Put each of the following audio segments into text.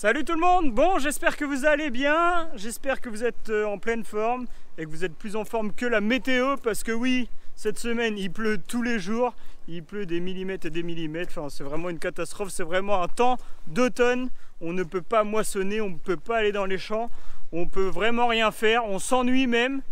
Salut tout le monde. Bon, j'espère que vous allez bien, j'espère que vous êtes en pleine forme et que vous êtes plus en forme que la météo, parce que oui, cette semaine il pleut tous les jours, il pleut des millimètres et des millimètres, enfin c'est vraiment une catastrophe, c'est vraiment un temps d'automne, on ne peut pas moissonner, on ne peut pas aller dans les champs, on peut vraiment rien faire, on s'ennuie même.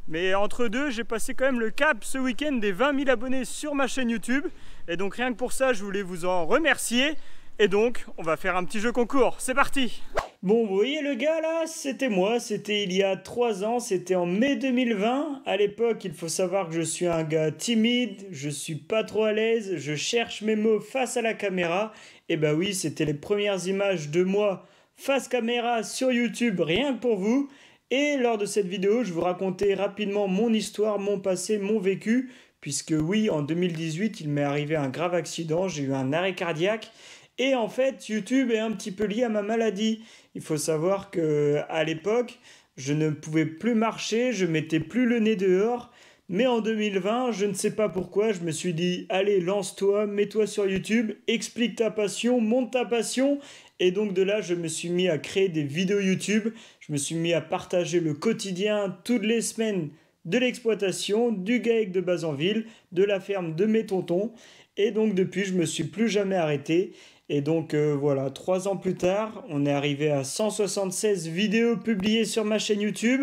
Mais entre deux, j'ai passé quand même le cap ce week-end des 20 000 abonnés sur ma chaîne YouTube, et donc rien que pour ça je voulais vous en remercier. Et donc, on va faire un petit jeu concours, c'est parti! Bon, vous voyez le gars là, c'était moi, c'était il y a 3 ans, c'était en mai 2020. À l'époque, il faut savoir que je suis un gars timide, je suis pas trop à l'aise, je cherche mes mots face à la caméra. Et bah oui, c'était les premières images de moi face caméra sur YouTube, rien que pour vous. Et lors de cette vidéo, je vous racontais rapidement mon histoire, mon passé, mon vécu. Puisque oui, en 2018, il m'est arrivé un grave accident, j'ai eu un arrêt cardiaque. Et en fait, YouTube est un petit peu lié à ma maladie. Il faut savoir qu'à l'époque, je ne pouvais plus marcher, je mettais plus le nez dehors. Mais en 2020, je ne sais pas pourquoi, je me suis dit, allez, lance-toi, mets-toi sur YouTube, explique ta passion, monte ta passion. Et donc de là, je me suis mis à créer des vidéos YouTube. Je me suis mis à partager le quotidien toutes les semaines de l'exploitation, du GAEC de Bazanville, de la ferme de mes tontons. Et donc depuis, je ne me suis plus jamais arrêté. Et donc voilà, 3 ans plus tard, on est arrivé à 176 vidéos publiées sur ma chaîne YouTube.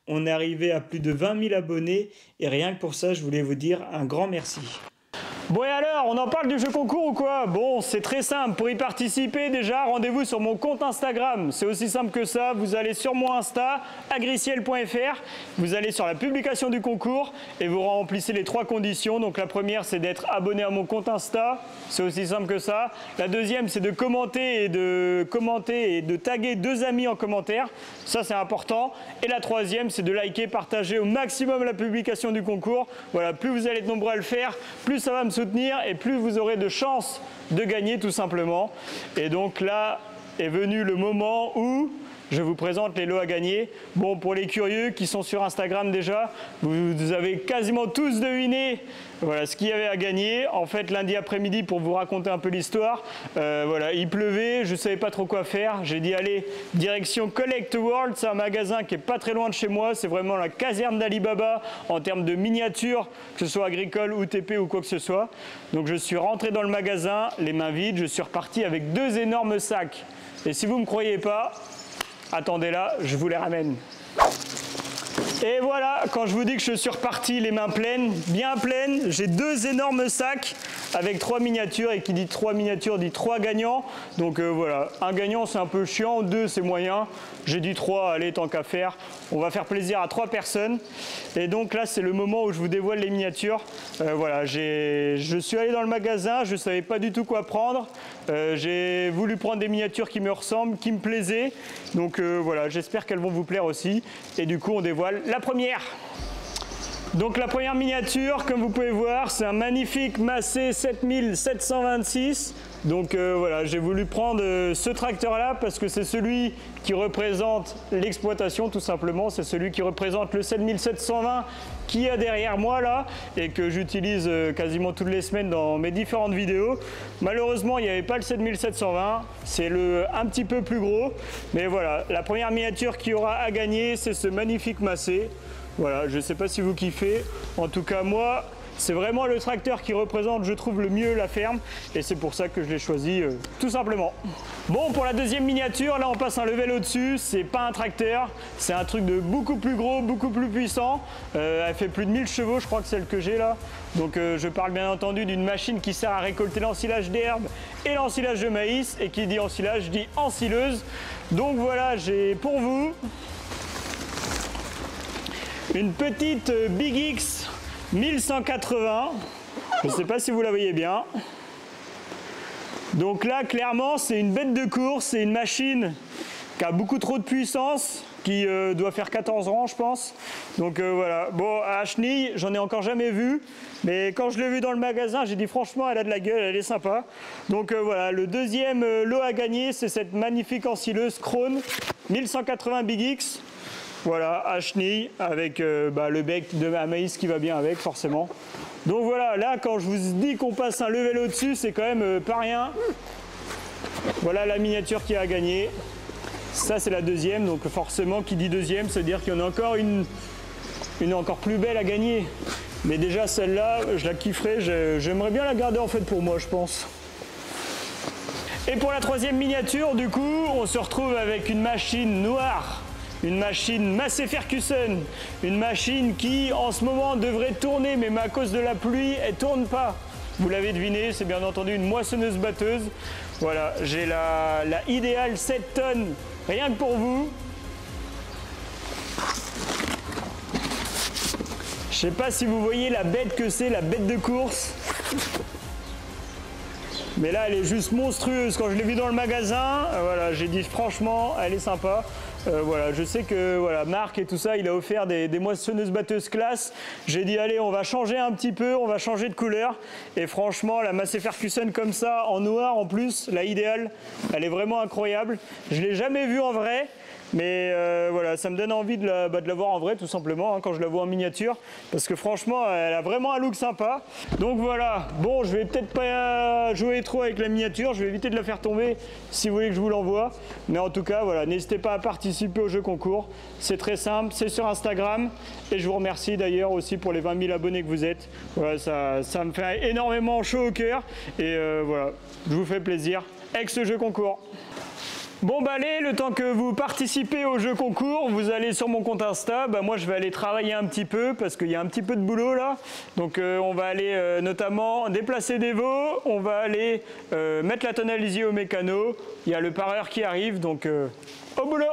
On est arrivé à plus de 20 000 abonnés. Et rien que pour ça, je voulais vous dire un grand merci. Bon et alors, on en parle du jeu concours ou quoi? Bon, c'est très simple. Pour y participer, déjà, rendez-vous sur mon compte Instagram. C'est aussi simple que ça. Vous allez sur mon Insta, agriciel.fr. Vous allez sur la publication du concours et vous remplissez les 3 conditions. Donc la première, c'est d'être abonné à mon compte Insta. C'est aussi simple que ça. La deuxième, c'est de commenter et de taguer 2 amis en commentaire. Ça, c'est important. Et la troisième, c'est de liker, partager au maximum la publication du concours. Voilà, plus vous allez être nombreux à le faire, plus ça va me soutenir et plus vous aurez de chances de gagner tout simplement. Et donc là est venu le moment où je vous présente les lots à gagner. Bon, pour les curieux qui sont sur Instagram déjà, vous avez quasiment tous deviné voilà, ce qu'il y avait à gagner. En fait, lundi après-midi, pour vous raconter un peu l'histoire, voilà, il pleuvait, je ne savais pas trop quoi faire. J'ai dit, allez, direction Collect World, c'est un magasin qui est pas très loin de chez moi. C'est vraiment la caserne d'Alibaba en termes de miniatures, que ce soit agricole ou TP ou quoi que ce soit. Donc je suis rentré dans le magasin, les mains vides, je suis reparti avec 2 énormes sacs. Et si vous ne me croyez pas, attendez là, je vous les ramène. Et voilà, quand je vous dis que je suis reparti les mains pleines, bien pleines, j'ai 2 énormes sacs avec 3 miniatures, et qui dit 3 miniatures dit 3 gagnants. Donc voilà, un gagnant c'est un peu chiant, 2 c'est moyen, j'ai dit 3, allez tant qu'à faire, on va faire plaisir à 3 personnes. Et donc là c'est le moment où je vous dévoile les miniatures. Voilà, je suis allé dans le magasin, je ne savais pas du tout quoi prendre, j'ai voulu prendre des miniatures qui me ressemblent, qui me plaisaient. Donc voilà, j'espère qu'elles vont vous plaire aussi. Et du coup on dévoile la première. Donc la première miniature, comme vous pouvez voir, c'est un magnifique Massey 7726. Donc voilà, j'ai voulu prendre ce tracteur-là parce que c'est celui qui représente l'exploitation tout simplement. C'est celui qui représente le 7720 qu'il y a derrière moi là et que j'utilise quasiment toutes les semaines dans mes différentes vidéos. Malheureusement, il n'y avait pas le 7720, c'est le un petit peu plus gros. Mais voilà, la première miniature qu'il y aura à gagner, c'est ce magnifique Massey. Voilà, je ne sais pas si vous kiffez. En tout cas, moi, c'est vraiment le tracteur qui représente, je trouve, le mieux la ferme. Et c'est pour ça que je l'ai choisi, tout simplement. Bon, pour la deuxième miniature, là, on passe un level au-dessus. C'est pas un tracteur, c'est un truc de beaucoup plus gros, beaucoup plus puissant. Elle fait plus de 1000 chevaux, je crois que celle que j'ai là. Donc, je parle bien entendu d'une machine qui sert à récolter l'ensilage d'herbe et l'ensilage de maïs. Et qui dit ensilage, dit ensileuse. Donc voilà, j'ai pour vous une petite Big X 1180, je ne sais pas si vous la voyez bien. Donc là, clairement, c'est une bête de course, c'est une machine qui a beaucoup trop de puissance, qui doit faire 14 rangs, je pense. Donc voilà, bon, à chenille, j'en ai encore jamais vu, mais quand je l'ai vu dans le magasin, j'ai dit franchement, elle a de la gueule, elle est sympa. Donc voilà, le deuxième lot à gagner, c'est cette magnifique ensileuse Krone 1180 Big X. Voilà, à chenille, avec le bec de maïs qui va bien avec, forcément. Donc voilà, là, quand je vous dis qu'on passe un level au-dessus, c'est quand même pas rien. Voilà la miniature qui a gagné. Ça c'est la deuxième, donc forcément qui dit deuxième, ça veut dire qu'il y en a encore une encore plus belle à gagner. Mais déjà celle-là, je la kifferais, j'aimerais bien la garder en fait pour moi, je pense. Et pour la troisième miniature, du coup, on se retrouve avec une machine noire. Une machine Massey Ferguson, une machine qui en ce moment devrait tourner, mais à cause de la pluie, elle ne tourne pas. Vous l'avez deviné, c'est bien entendu une moissonneuse-batteuse. Voilà, j'ai la Ideal 7 tonnes, rien que pour vous. Je sais pas si vous voyez la bête que c'est, la bête de course. Mais là, elle est juste monstrueuse. Quand je l'ai vue dans le magasin, voilà, j'ai dit franchement, elle est sympa. Voilà, je sais que voilà, Marc et tout ça, il a offert des moissonneuses batteuses classe. J'ai dit allez, on va changer un petit peu, on va changer de couleur. Et franchement, la Massey Ferguson comme ça, en noir en plus, la Ideal, elle est vraiment incroyable. Je l'ai jamais vue en vrai. Mais voilà, ça me donne envie de la voir en vrai tout simplement hein, quand je la vois en miniature parce que franchement elle a vraiment un look sympa. Donc voilà, bon je vais peut-être pas jouer trop avec la miniature, je vais éviter de la faire tomber si vous voulez que je vous l'envoie. Mais en tout cas voilà, n'hésitez pas à participer au jeu concours, c'est très simple, c'est sur Instagram et je vous remercie d'ailleurs aussi pour les 20 000 abonnés que vous êtes. Voilà, ça me fait énormément chaud au cœur et voilà, je vous fais plaisir avec ce jeu concours. Bon bah allez, le temps que vous participez au jeu concours, vous allez sur mon compte Insta, bah moi je vais aller travailler un petit peu parce qu'il y a un petit peu de boulot là. Donc on va aller notamment déplacer des veaux, on va aller mettre la tonalisier au mécano, il y a le pareur qui arrive, donc au boulot.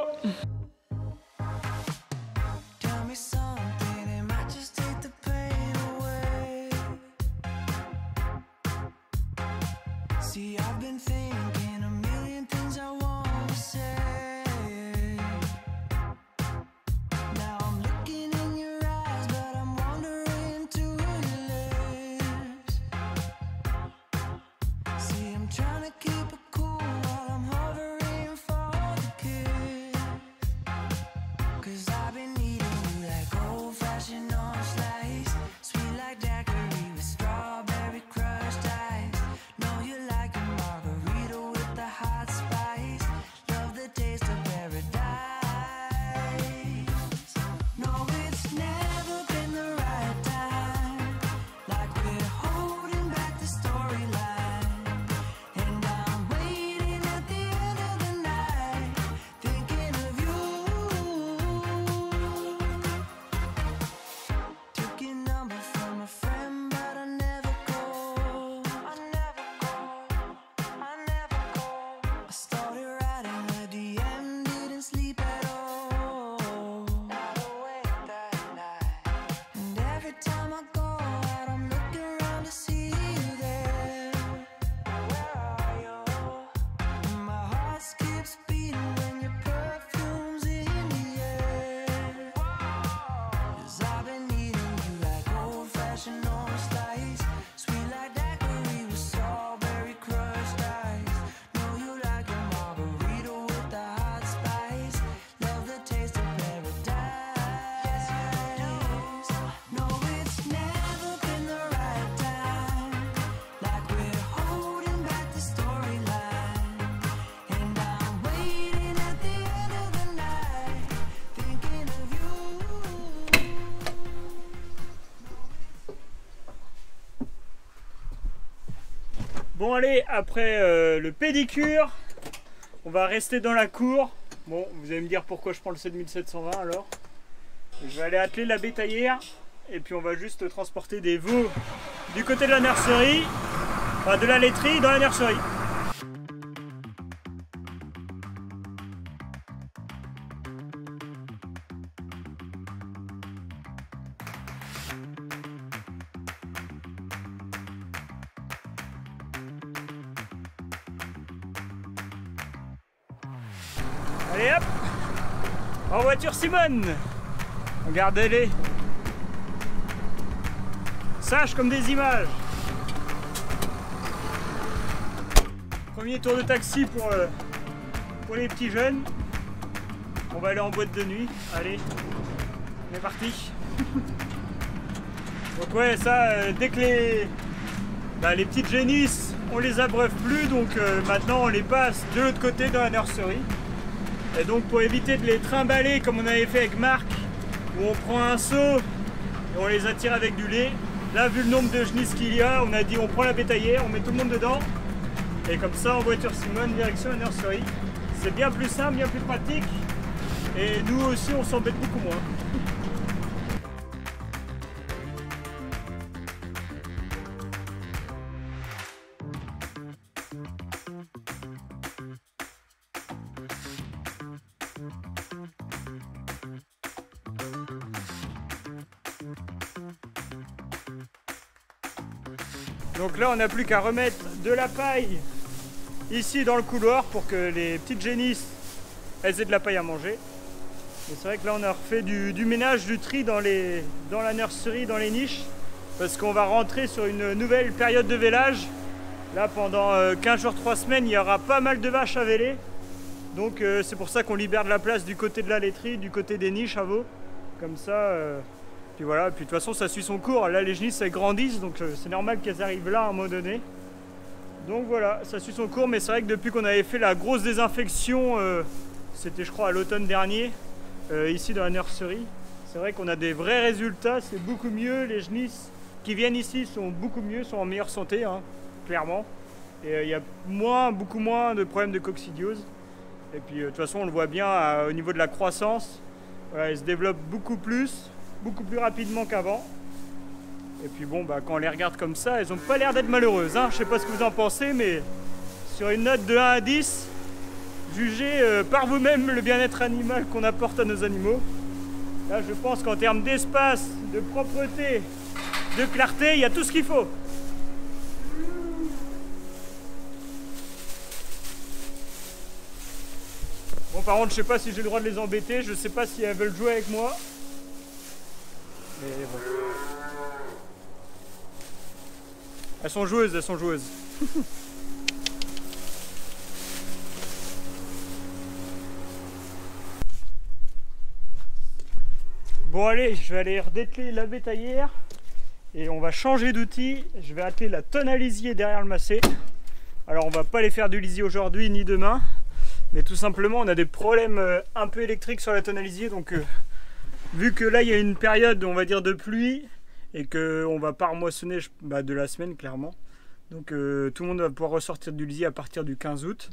Bon allez, après le pédicure, on va rester dans la cour. Bon, vous allez me dire pourquoi je prends le 7720 alors. Je vais aller atteler la bétaillère et puis on va juste transporter des veaux du côté de la nurserie, enfin de la laiterie dans la nurserie. Allez hop, en voiture Simone. Regardez-les, sages comme des images. Premier tour de taxi pour les petits jeunes. On va aller en boîte de nuit. Allez, on est parti. Donc ouais, ça, dès que les petites génisses on les abreuve plus, donc maintenant on les passe de l'autre côté dans la nurserie. Et donc pour éviter de les trimballer comme on avait fait avec Marc, où on prend un seau et on les attire avec du lait. Là, vu le nombre de genisses qu'il y a, on a dit on prend la bétaillère, on met tout le monde dedans. Et comme ça, en voiture Simone, direction la nurserie. C'est bien plus simple, bien plus pratique. Et nous aussi, on s'embête beaucoup moins. Donc là, on n'a plus qu'à remettre de la paille ici dans le couloir pour que les petites génisses elles aient de la paille à manger. Et c'est vrai que là, on a refait du ménage, du tri dans la nurserie, dans les niches, parce qu'on va rentrer sur une nouvelle période de vélage. Là, pendant 15 jours, 3 semaines, il y aura pas mal de vaches à véler. Donc c'est pour ça qu'on libère de la place du côté de la laiterie, du côté des niches à veau. Comme ça... Puis voilà, puis de toute façon ça suit son cours. Là les genisses elles grandissent, donc c'est normal qu'elles arrivent là à un moment donné. Donc voilà, ça suit son cours, mais c'est vrai que depuis qu'on avait fait la grosse désinfection, c'était je crois à l'automne dernier, ici dans la nurserie, c'est vrai qu'on a des vrais résultats, c'est beaucoup mieux. Les genisses qui viennent ici sont beaucoup mieux, sont en meilleure santé, hein, clairement. Et il y a beaucoup moins de problèmes de coccidiose. Et puis de toute façon on le voit bien au niveau de la croissance, voilà, elles se développent beaucoup plus rapidement qu'avant. Et puis bon, bah, quand on les regarde comme ça, elles n'ont pas l'air d'être malheureuses, hein. Je sais pas ce que vous en pensez, mais sur une note de 1 à 10, jugez par vous-même le bien-être animal qu'on apporte à nos animaux. Là, je pense qu'en termes d'espace, de propreté, de clarté, il y a tout ce qu'il faut. Bon, par contre, je sais pas si j'ai le droit de les embêter, je sais pas si elles veulent jouer avec moi. Mais bon. Elles sont joueuses, elles sont joueuses. Bon allez, je vais aller redételer la bétaillère et on va changer d'outil. Je vais atteler la tonne à lisier derrière le macé. Alors on va pas les faire du lisier aujourd'hui ni demain, mais tout simplement on a des problèmes un peu électriques sur la tonne à lisier, donc vu que là il y a une période on va dire de pluie et qu'on va pas remoissonner de la semaine clairement, donc tout le monde va pouvoir ressortir du lisier à partir du 15 août.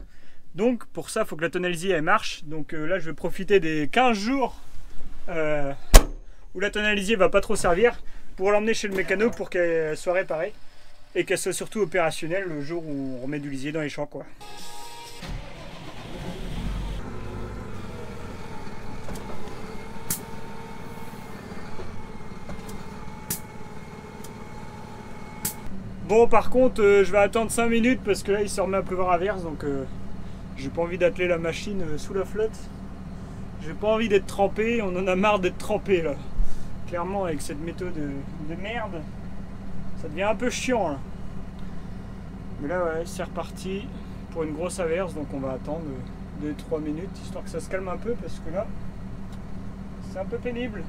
Donc pour ça il faut que la tonne à lisier elle marche. Donc là je vais profiter des 15 jours où la tonne à lisier va pas trop servir pour l'emmener chez le mécano pour qu'elle soit réparée et qu'elle soit surtout opérationnelle le jour où on remet du lisier dans les champs quoi. Bon par contre je vais attendre 5 minutes parce que là il se remet à pleuvoir à verse, donc j'ai pas envie d'atteler la machine sous la flotte. J'ai pas envie d'être trempé, on en a marre d'être trempé là. Clairement avec cette méthode de merde, ça devient un peu chiant là. Mais là ouais, c'est reparti pour une grosse averse, donc on va attendre 2-3 minutes histoire que ça se calme un peu parce que là c'est un peu pénible.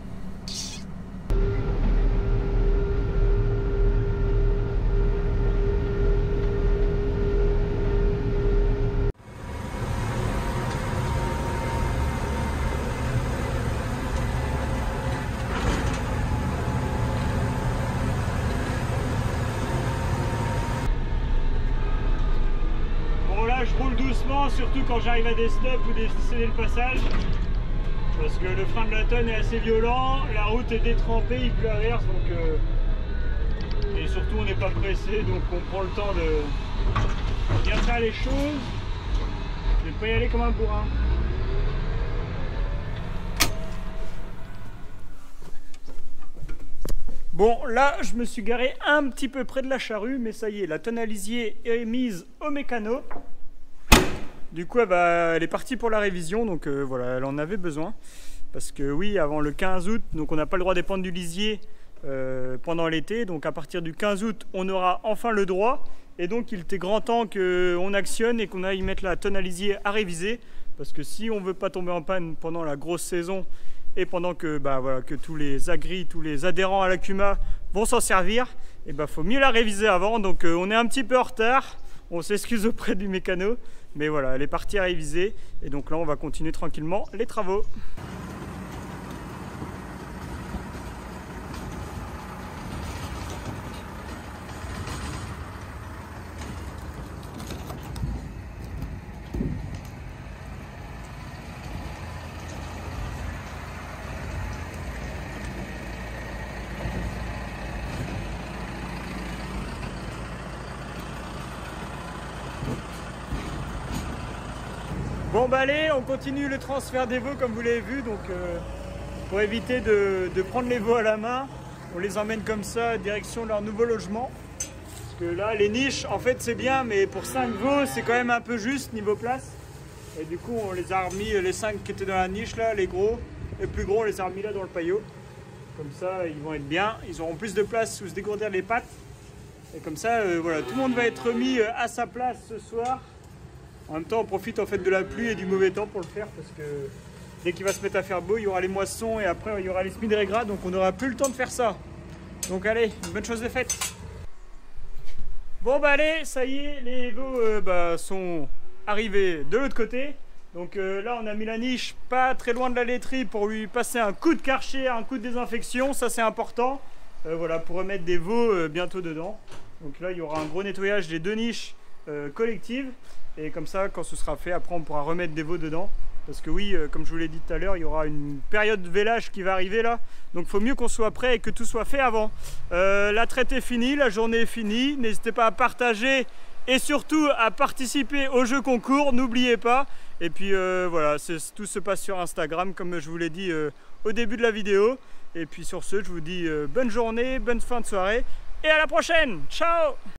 Je roule doucement, surtout quand j'arrive à des stops ou céder le passage, parce que le frein de la tonne est assez violent, la route est détrempée, il pleut à verse, donc et surtout on n'est pas pressé, donc on prend le temps de bien faire les choses. Je vais pas y aller comme un bourrin. Bon là je me suis garé un petit peu près de la charrue, mais ça y est, la tonne à lisier est mise au mécano. Du coup elle est partie pour la révision, donc voilà, elle en avait besoin. Parce que oui, avant le 15 août, donc on n'a pas le droit d'épandre du lisier pendant l'été. Donc à partir du 15 août, on aura enfin le droit. Et donc il était grand temps qu'on actionne et qu'on aille mettre la tonne à lisier à réviser. Parce que si on ne veut pas tomber en panne pendant la grosse saison et pendant que, voilà, que tous les agris, tous les adhérents à la CUMA vont s'en servir, il faut mieux la réviser avant. Donc on est un petit peu en retard. On s'excuse auprès du mécano, mais voilà, elle est partie à réviser. Et donc là, on va continuer tranquillement les travaux. Bon bah allez, on continue le transfert des veaux comme vous l'avez vu, donc pour éviter de prendre les veaux à la main, on les emmène comme ça direction leur nouveau logement. Parce que là les niches en fait c'est bien, mais pour 5 veaux c'est quand même un peu juste niveau place. Et du coup on les a remis, les 5 qui étaient dans la niche là, les gros, les plus gros on les a remis là dans le paillot. Comme ça ils vont être bien, ils auront plus de place où se dégourdir les pattes. Et comme ça voilà, tout le monde va être mis à sa place ce soir. En même temps, on profite en fait de la pluie et du mauvais temps pour le faire parce que dès qu'il va se mettre à faire beau, il y aura les moissons et après il y aura les semis de régras, donc on n'aura plus le temps de faire ça. Donc allez, une bonne chose de faite. Bon bah allez, ça y est, les veaux sont arrivés de l'autre côté. Donc là, on a mis la niche pas très loin de la laiterie pour lui passer un coup de Karcher, un coup de désinfection, ça c'est important. Voilà, pour remettre des veaux bientôt dedans. Donc là, il y aura un gros nettoyage des 2 niches collectives. Et comme ça, quand ce sera fait, après on pourra remettre des veaux dedans. Parce que oui, comme je vous l'ai dit tout à l'heure, il y aura une période de vélage qui va arriver là. Donc il faut mieux qu'on soit prêt et que tout soit fait avant. La traite est finie, la journée est finie. N'hésitez pas à partager et surtout à participer au jeu concours, n'oubliez pas. Et puis voilà, tout se passe sur Instagram comme je vous l'ai dit au début de la vidéo. Et puis sur ce, je vous dis bonne journée, bonne fin de soirée et à la prochaine. Ciao!